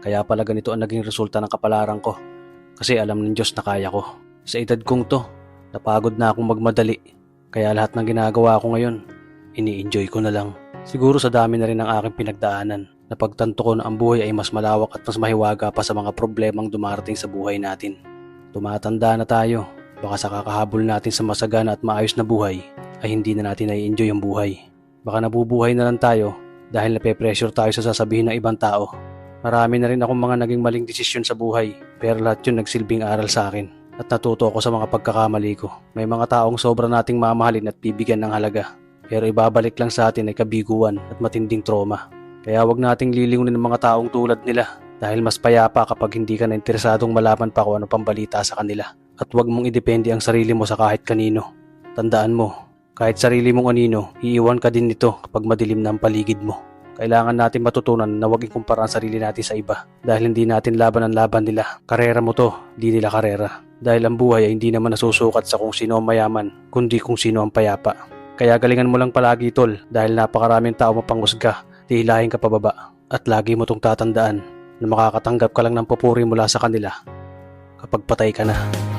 Kaya pala ganito ang naging resulta ng kapalaran ko. Kasi alam ng Diyos na kaya ko. Sa edad kong to, napagod na akong magmadali. Kaya lahat ng ginagawa ko ngayon, ini-enjoy ko na lang. Siguro sa dami na rin ng aking pinagdaanan, napagtanto ko na ang buhay ay mas malawak at mas mahiwaga pa sa mga problemang dumarating sa buhay natin. Tumatanda na tayo, baka sa kakahabol natin sa masagana at maayos na buhay, ay hindi na natin nai-enjoy ang buhay. Baka nabubuhay na lang tayo dahil nape-pressure tayo sa sasabihin ng ibang tao. Marami na rin akong mga naging maling desisyon sa buhay, pero lahat yun nagsilbing aral sa akin at natuto ako sa mga pagkakamali ko. May mga taong sobra nating mamahalin at bibigyan ng halaga, pero ibabalik lang sa atin ay kabiguan at matinding trauma. Kaya wag nating lilingunin ng mga taong tulad nila dahil mas payapa kapag hindi ka na interesadong malaman pa kung ano pang balita sa kanila. At wag mong idepende ang sarili mo sa kahit kanino. Tandaan mo, kahit sarili mong anino, iiwan ka din nito kapag madilim na ang paligid mo. Kailangan natin matutunan na huwag ikumpara ang sarili natin sa iba dahil hindi natin laban ang laban nila. Karera mo to, di nila karera. Dahil ang buhay ay hindi naman nasusukat sa kung sino ang mayaman, kundi kung sino ang payapa. Kaya galingan mo lang palagi tol dahil napakaraming tao mapanghusga, tihilahin ka pababa. At lagi mo tong tatandaan na makakatanggap ka lang ng papuri mula sa kanila kapag patay ka na.